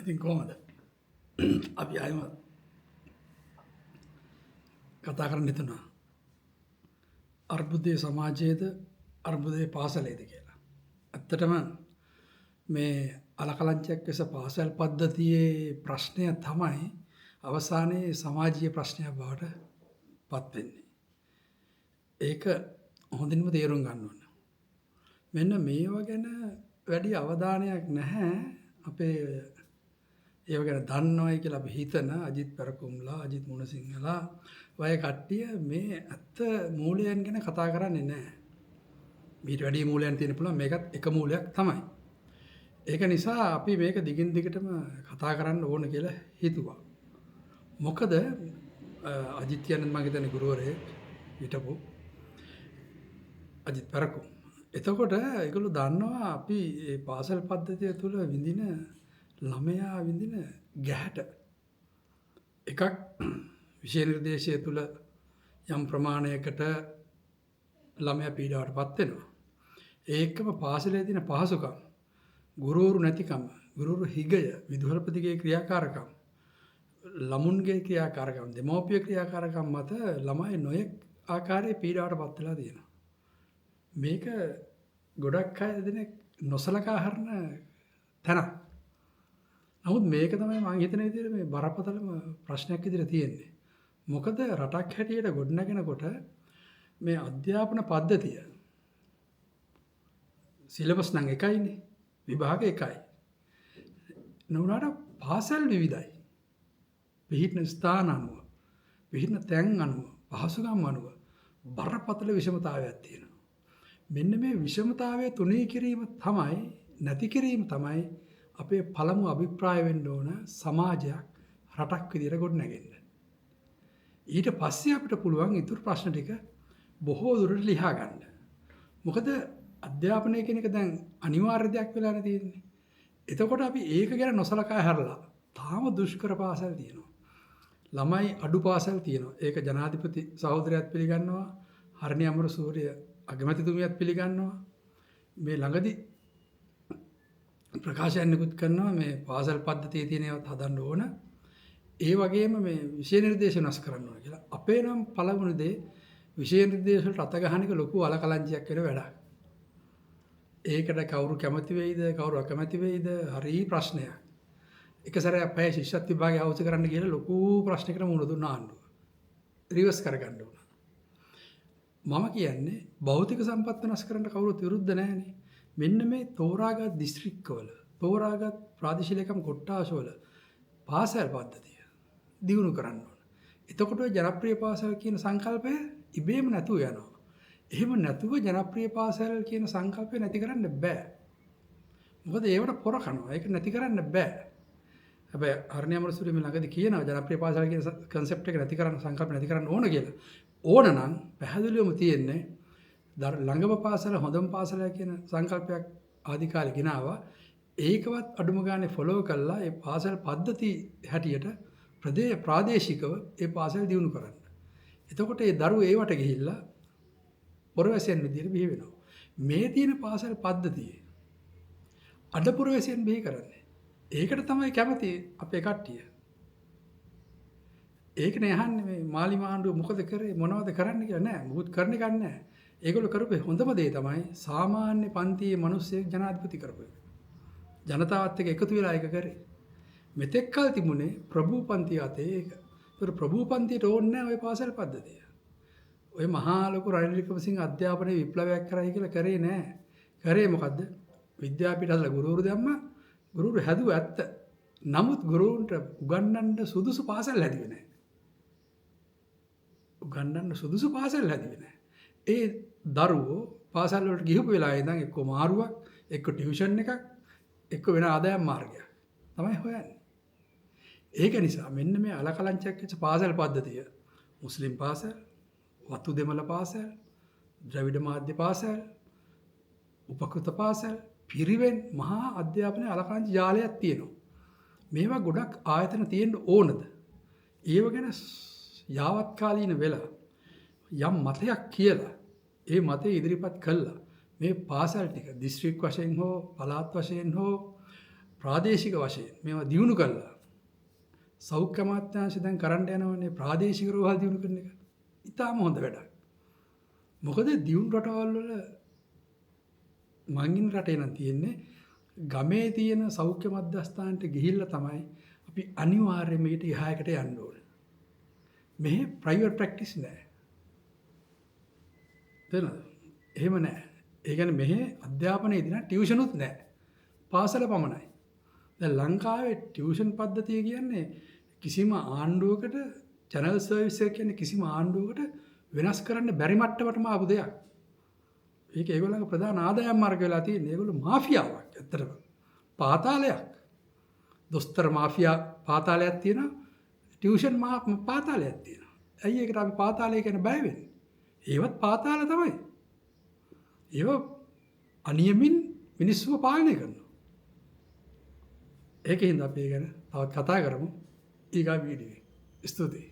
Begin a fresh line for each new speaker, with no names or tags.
ඉතින් කොහොමද? අපි ආයෙම කතා කරන්න හිතුණා. අර්බුදයේ සමාජයේද අර්බුදයේ පාසලේද කියලා. ඇත්තටම මේ අලකලංචයක් ලෙස පාසල් පද්ධතියේ ප්‍රශ්නය තමයි අවසානයේ සමාජීය ප්‍රශ්නයක් බවට පත් වෙන්නේ. ඒක හොඳින්ම තේරුම් ගන්න ඕන. මෙන්න මේවා ගැන වැඩි අවධානයක් නැහැ අපේ ඒව ගැන දන්නවයි කියලා අපි හිතන අජිත් පෙරකුම්ලා, අජිත් මුණසිංහලා වගේ කට්ටිය මේ ඇත්ත මූලයන් ගැන කතා කරන්නේ නැහැ. මීට වැඩි මූලයන් තියෙන පුළුවන් මේකත් එක මූලයක් තමයි. ඒක නිසා අපි මේක දිගින් දිගටම කතා කරන්න ඕන කියලා හිතුවා. මොකද අජිත් කියන්නේ මම හිතන්නේ ගුරුවරයෙක් හිටපු අජිත් පෙරකුම්. එතකොට ඒගොල්ලෝ දන්නවා අපි මේ පාසල් පද්ධතිය තුළ විඳින ළමයා විඳින ගැහැට එකක් විෂය නිර්දේශය තුළ යම් ප්‍රමාණයකට ළමයා පීඩාවට පත් වෙනවා. ඒකම පාසලේ තියෙන පහසුකම්, ගුරුවරු නැතිකම, ගුරුවරු හිගය, විදුහල්පතිගේ ක්‍රියාකාරකම්, ළමුන්ගේ ක්‍රියාකාරකම්, දෙමව්පිය ක්‍රියාකාරකම් මත ළමයි නොයෙක් ආකාරයේ පීඩාවට පත් වෙලා තියෙනවා. මේක ගොඩක් අය දෙනෙක් නොසලකා හරින තැනක්. නමුත් මේක තමයි මම හිතන විදිහට මේ බරපතලම ප්‍රශ්නයක් විදිහට තියෙන්නේ. මොකද රටක් හැටියට ගොඩනගෙනකොට මේ අධ්‍යාපන පද්ධතිය සිලබස් නම් එකයිනේ, විභාග එකයි. නුනාට පාසල් විවිධයි. විහිින ස්ථාන අනුව, විහිින තැන් අනුව, පහසුකම් අනුව බරපතල විෂමතාවයක් තියෙනවා. මෙන්න මේ විෂමතාවය තුනී කිරීම තමයි, නැති කිරීම තමයි අපේ පළමු අභිප්‍රාය වෙන්න ඕන සමාජයක්, රටක් විදිහට ගොඩනගෙන්න. ඊට පස්සේ අපිට පුළුවන් ඉතුරු ප්‍රශ්න ටික බොහෝ දුරට ලියා ගන්න. මොකද අධ්‍යාපනය කියන එක දැන් අනිවාර්ය දෙයක් වෙලානේ තියෙන්නේ. එතකොට අපි ඒක ගැන නොසලකා හැරලා තාම දුෂ්කර පාසල් තියෙනවා. ළමයි අඩු පාසල් තියෙනවා. ඒක ජනාධිපති සහෝදරයත් පිළිගන්නවා. හරණි අමරසූරිය අගමැතිතුමියත් පිළිගන්නවා. මේ ළඟදී ප්‍රකාශයක් නිකුත් කරනවා මේ පාසල් පද්ධතියේ තියෙන ඒවාත් හදන්න ඕන. ඒ වගේම මේ විෂය නිර්දේශ වෙනස් කරන්න ඕන කියලා. අපේ නම් පළවෙනි දේ විෂය නිර්දේශ වලට අත ගහන එක ලොකු අලකලංචියක් වෙන වැඩක්. ඒකට කවුරු කැමති වෙයිද, කවුරු අකමැති වෙයිද, හරි ප්‍රශ්නයක්. එක සැරයක් පැය ශිෂ්‍යත්ව විභාගය අවශ්‍ය කරන්න කියලා ලොකු ප්‍රශ්නයකට මුහුණ දුන්න ආණ්ඩුව. රිවර්ස් කරගන්න ඕන. මම කියන්නේ භෞතික සම්පත් වෙනස් කරන්න කවුරුත් විරුද්ධ නැහැනේ. මෙන්න මේ තෝරාගත් දිස්ත්‍රික්කවල, තෝරාගත් ප්‍රාදේශීය ලේකම් කොට්ටාසවල පාසල් පද්ධතිය දියුණු කරන්න ඕන. එතකොට ඔය ජනප්‍රිය පාසල් කියන සංකල්පය ඉබේම නැතුව යනවා. එහෙම නැතුව ජනප්‍රිය පාසල් කියන සංකල්පය නැති කරන්න බෑ. මොකද ඒවට පොර කනවා. ඒක නැති කරන්න බෑ. හැබැයි හරණි අමරසූරිය මේ ළඟදී කියනවා ජනප්‍රිය පාසල් කියන concept එක නැති කරන්න, සංකල්ප නැති කරන්න ඕන කියලා. ඕන නම් පැහැදිලිවම තියෙන්නේ ළඟම පාසල හොඳම පාසල කියන සංකල්පයක් ආදි කාලේ ගෙනාවා. ඒකවත් අඩුම ගානේ ෆලෝ කළා ඒ පාසල් පද්ධති හැටියට ප්‍රාදේශිකව ඒ පාසල් දියුණු කරන්න. එතකොට ඒ දරුවෝ ඒවට ගිහිල්ලා පුරවැසියන් විදියට බිහි වෙනවා. මේ තියෙන පාසල් පද්ධතියේ අද පුරවැසියන් බිහි කරන්නේ. ඒකට තමයි කැමති අපේ කට්ටිය. ඒකනේ අහන්නේ මේ මාලි මාණ්ඩුව මොකද කරේ, මොනවද කරන්න කියලා නෑ. මොකුත් කරන්න ගන්න නෑ. ඒගොල්ලෝ කරපු හොඳම දේ තමයි සාමාන්‍ය පන්තියේ මිනිස්සෙක් ජනාධිපති කරපු එක. ජනතාවත් එක්ක එකතු වෙලා ඒක කරේ. මෙතෙක් කල තිබුණේ ප්‍රභූ පන්තිය අතේ ඒක. ඒතර ප්‍රභූ පන්තියට ඕනේ නැහැ ওই පාසල් පද්ධතිය. ඔය මහා ලොකු රනිල් වික්‍රමසිංහ අධ්‍යාපනයේ විප්ලවයක් කරයි කියලා කරේ නැහැ. කරේ මොකද්ද? විද්‍යාපීඨවල ගුරුවරු දැම්මා. ගුරුවරු හැදුවා ඇත්ත. නමුත් ගුරුවරුන්ට උගන්වන්න සුදුසු පාසල් හැදුවේ නැහැ. උගන්වන්න සුදුසු පාසල් හැදුවේ නැහැ. ඒ දරුවෝ පාසල් වලට ගිහපු වෙලාවේ ඉඳන් එක්ක මාරුවක්, එක්ක ටියුෂන් එකක්, එක්ක වෙන ආදායම් මාර්ගයක් තමයි හොයන්නේ. ඒක නිසා මෙන්න මේ අලකලංචයක් වෙච්ච පාසල් පද්ධතිය, මුස්ලිම් පාසල්, වතු දෙමළ පාසල්, ද්‍රවිඩ මාධ්‍ය පාසල්, උපකෘත පාසල්, පිරිවෙන් මහා අධ්‍යාපනයේ අලකලංච ජාලයක් තියෙනවා. මේවා ගොඩක් ආයතන තියෙන්න ඕනද? ඒව ගැන යාවත්කාලීන වෙලා යම් මතයක් කියලා ඒ මතය ඉදිරිපත් කළා මේ පාසල් ටික දිස්ත්‍රික් වශයෙන් හෝ පළාත් වශයෙන් හෝ ප්‍රාදේශික වශයෙන් මේවා දියුණු කළා. සෞඛ්‍ය අමාත්‍යාංශය දැන් කරන්න යනවනේ ප්‍රාදේශික රෝහල් දියුණු කරන එක. ඉතාම හොඳ වැඩක්. මොකද දියුණු රටවල් වල මං ඉන්න රටේ නම් තියෙන්නේ ගමේ තියෙන සෞඛ්‍ය මධ්‍යස්ථානට ගිහිල්ලා තමයි අපි අනිවාර්යයෙන්ම ඊට එහායකට යන්න ඕනේ. මෙහි ප්‍රයිවට් ප්‍රැක්ටිස් නැහැ. තේරෙනවද? එහෙම නැහැ. ඒ කියන්නේ මෙහි අධ්‍යාපනයේදී නම් ටියුෂනුත් නැහැ. පාසල පමණයි. දැන් ලංකාවේ ටියුෂන් පද්ධතිය කියන්නේ කිසිම ආණ්ඩුවකට චැනල් සර්විස් එක කියන්නේ කිසිම ආණ්ඩුවකට වෙනස් කරන්න බැරි මට්ටමටම ආපු දෙයක්. ඒක ඒගොල්ලන්ගේ ප්‍රධාන ආදායම් මාර්ග වෙලා තියෙන්නේ. ඒගොල්ලෝ මාෆියාවක් ඇත්තටම. පාතාලයක්. දොස්තර මාෆියා පාතාලයක් තියෙනවා. ටියුෂන් පාතාලයක් තියෙනවා. ඇයි ඒකට අපි පාතාලය කියන බය වෙන්නේ? ඒවත් පාතාල තමයි. ඒව අනියමින් මිනිස්සුව පාලනය කරනවා. ඒකින්ද අපි ගැන තවත් කතා කරමු ඊගා වීඩියෝවේ. ස්තුතියි.